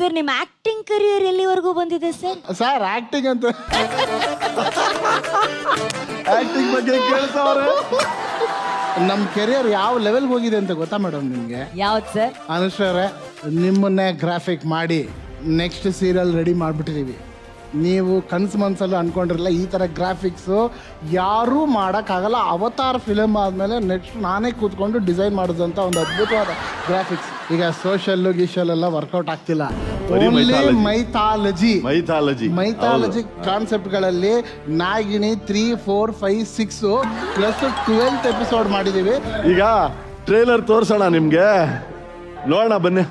Sir ನಿಮ್ಮ acting career ಎಲ್ಲಿವರೆಗೂ ಬಂದಿದೆ ಸರ್? ಸರ್ ಆಕ್ಟಿಂಗ್ ಅಂತ ಆಕ್ಟಿಂಗ್ ಬಗ್ಗೆ ಕೇಳ್ತಾವ್ರೆ. ನಮ್ಮ ಕೆರಿಯರ್ ಯಾವ ಲೆವೆಲ್ಗೆ ಹೋಗಿದೆ ಅಂತ ಗೊತ್ತಾ ಮೇಡಮ್ ನಿಮಗೆ? ಯಾವ್ದು ಸರ್? ಅನುಶ್ವರೇ, ನಿಮ್ಮನ್ನೇ ಗ್ರಾಫಿಕ್ ಮಾಡಿ ನೆಕ್ಸ್ಟ್ ಸೀರಿಯಲ್ ರೆಡಿ ಮಾಡಿಬಿಟ್ಟಿದ್ದೀವಿ. ನೀವು ಕನಸು ಮನಸ್ಸಲ್ಲೂ ಅಂದ್ಕೊಂಡಿರಲ್ಲ ಈ ಥರ ಗ್ರಾಫಿಕ್ಸು ಯಾರೂ ಮಾಡೋಕ್ಕಾಗಲ್ಲ. ಅವತಾರ್ ಫಿಲಮ್ ಆದಮೇಲೆ ನೆಕ್ಸ್ಟ್ ನಾನೇ ಕೂತ್ಕೊಂಡು ಡಿಸೈನ್ ಮಾಡೋದಂತ ಒಂದು ಅದ್ಭುತವಾದ ಗ್ರಾಫಿಕ್ಸ್. ಈಗ ಸೋಷಲ್ಲು ಗೀಶಲ್ ಎಲ್ಲ ವರ್ಕೌಟ್ ಆಗ್ತಿಲ್ಲ. ಮೈಥಾಲಜಿ ಕಾನ್ಸೆಪ್ಟ್ಗಳಲ್ಲಿ ನಾಗಿನಿ 3, 4, 5, 6 ಪ್ಲಸ್ 12th ಎಪಿಸೋಡ್ ಮಾಡಿದ್ದೀವಿ. ಈಗ ಟ್ರೇಲರ್ ತೋರ್ಸೋಣ ನಿಮ್ಗೆ, ನೋಡೋಣ ಬನ್ನಿ.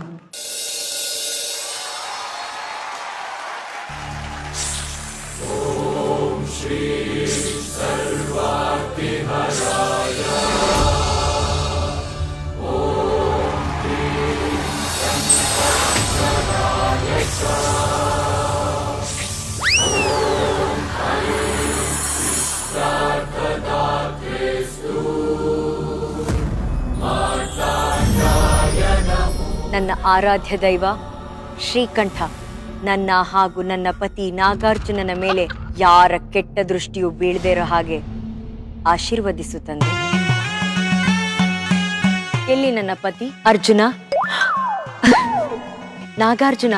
ನನ್ನ ಆರಾಧ್ಯ ದೈವ ಶ್ರೀಕಂಠ ನನ್ನ ಹಾಗೂ ನನ್ನ ಪತಿ ನಾಗಾರ್ಜುನನ ಮೇಲೆ ಯಾರ ಕೆಟ್ಟ ದೃಷ್ಟಿಯು ಬೀಳದೇ ಇರೋ ಹಾಗೆ ಆಶೀರ್ವದಿಸು ತಂದೆ. ಎಲ್ಲಿ ನನ್ನ ಪತಿ ಅರ್ಜುನ? ನಾಗಾರ್ಜುನ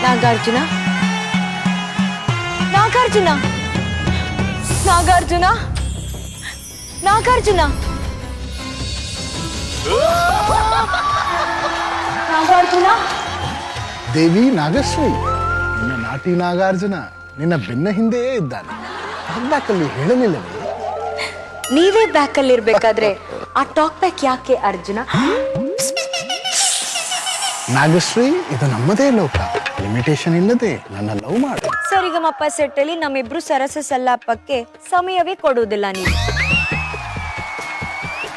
ನಾಗಾರ್ಜುನ ನಾಗಾರ್ಜುನ ನಾಗಾರ್ಜುನ ನಾಗಾರ್ಜುನ ನಾಗಾರ್ಜುನ. ದೇವಿ ನಾಗಶ್ರೀ, ನಿನ್ನ ನಾಟಿ ನಾಗಾರ್ಜುನ ನಿನ್ನ ಬೆನ್ನ ಹಿಂದೆಯೇ ಇದ್ದಾನೆ. ಬ್ಯಾಕಲ್ಲಿ ಹೇಳಲಿಲ್ಲವೇ? ನೀವೇ ಬ್ಯಾಕಲ್ಲಿ ಇರ್ಬೇಕಾದ್ರೆ ಆ ಟಾಕ್ ಬ್ಯಾಕ್ ಯಾಕೆ ಅರ್ಜುನ? ನಾಗಶ್ರೀ, ಇದು ನಮ್ಮದೇ ಲೋಕ. ಲಿಮಿಟೇಷನ್ ಇಲ್ಲದೆ ನನ್ನ ಲವ್ ಮಾಡು. ಸರಿಗಮಪ್ಪ ಸೆಟ್ ಅಲ್ಲಿ ನಮ್ಮಿಬ್ರು ಸರಸ ಸಲ್ಲಾಪಕ್ಕೆ ಸಮಯವೇ ಕೊಡುವುದಿಲ್ಲ ನೀವು.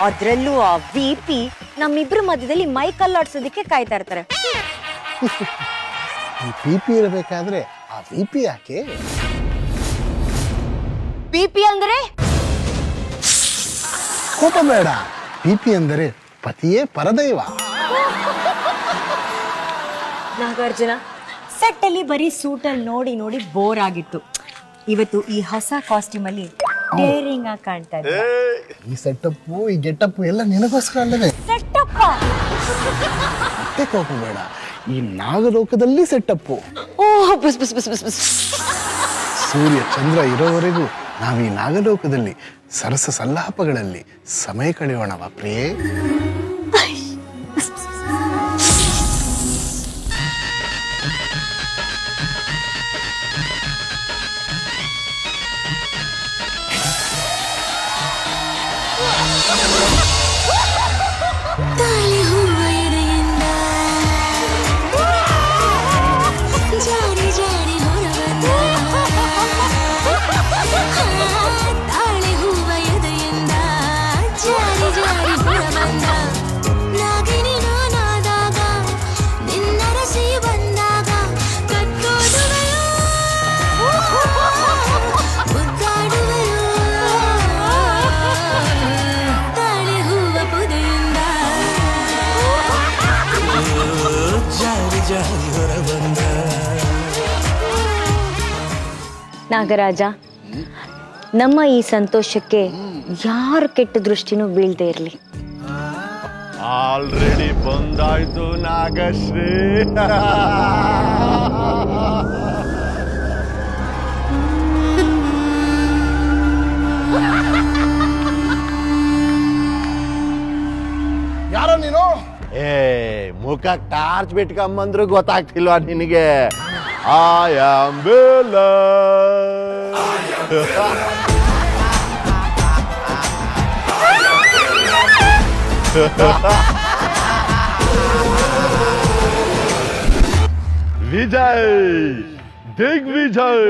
ಅದ್ರಲ್ಲೂ ಆ ವಿಪಿ ನಮ್ಮಿಬ್ರು ಮಧ್ಯದಲ್ಲಿ ಮೈ ಕಲ್ಲಾಡ್ಸೋದಕ್ಕೆ ಕಾಯ್ತಾ ಇರ್ತಾರೆ. ಈ ಪಿಪಿ ಇರಬೇಕಾದ್ರೆ ಆ ವಿಪಿ ಯಾಕೆ? ವಿಪಿ ಅಂದ್ರೆ ಕೋಪ ಬೇಡ. ಪಿಪಿ ಅಂದರೆ ಪತಿಯೇ ಪರದೈವ. ನಾಗಾರ್ಜುನ, ಸೆಟ್ ಅಲ್ಲಿ ಬರೀ ಸೂಟಲ್ಲಿ ನೋಡಿ ನೋಡಿ ಬೋರ್ ಆಗಿತ್ತು. ಇವತ್ತು ಈ ಹೊಸ ಕಾಸ್ಟ್ಯೂಮ್ ಅಲ್ಲಿ ಡೇರಿಂಗ್ ಆಗಿ ಕಾಣ್ತಾ ಇದೆ. ಈ ಸೆಟಪ್ಪು ಈ ಗೆಟಪ್ಪು ಎಲ್ಲ ನಿನಗೋಸ್ಕರ ಅಲ್ಲವೇ? ಸೆಟ್ಟಪ್ಪ ಮತ್ತೆ ಕೋಪ ಬೇಡ. ಈ ನಾಗಲೋಕದಲ್ಲಿ ಸೆಟ್ಟಪ್ಪು. ಓಹ್ ಬಸ್ ಬಸ್ ಬಸ್ ಬಸ್ ಬಸ್. ಸೂರ್ಯ ಚಂದ್ರ ಇರೋವರೆಗೂ ನಾವು ಈ ನಾಗಲೋಕದಲ್ಲಿ ಸರಸ ಸಲ್ಲಾಪಗಳಲ್ಲಿ ಸಮಯ ಕಳೆಯೋಣವ ಪ್ರಿಯೇ. ತಾಳಿ ಹೂವ ಎದೆಯಿಂದ ಜಾರಿ ಜಾರಿ ಹೊರಬಂದ. ತಾಳಿ ಹೂವ ಎದೆಯಿಂದ ಜಾರಿ ಜಾರಿ ಹೊರಬಂದ. ನಾಗಿನಿ ನಾನಾದಾಗ ನಿನ್ನರಸಿ ಬಂದಾಗ ಕಟ್ಟೋದುವೆಯೋ ಮುದ್ದಾಡುವೆಯೋ. ತಾಳಿ ಹೂವ ಪೊದೆಯಿಂದ ಜಾರಿ ಜಾರಿ ಹೊರಬಂದ. ನಾಗರಾಜ, ನಮ್ಮ ಈ ಸಂತೋಷಕ್ಕೆ ಯಾರ ಕೆಟ್ಟ ದೃಷ್ಟಿನೂ ಬೀಳ್ದೇ ಇರ್ಲಿ. ಆಲ್ರೆಡಿ ಬಂದಾಯ್ತು ನಾಗಶ್ರೀ. ಯಾರೋ ನೀನು? ಏ ಮುಖ ಟಾರ್ಚ್ ಬಿಟ್ಕೊಂಬಂದ್ರು ಗೊತ್ತಾಗ್ತಿಲ್ವಾ ನಿನಗೆ? I am Vijay Digvijay.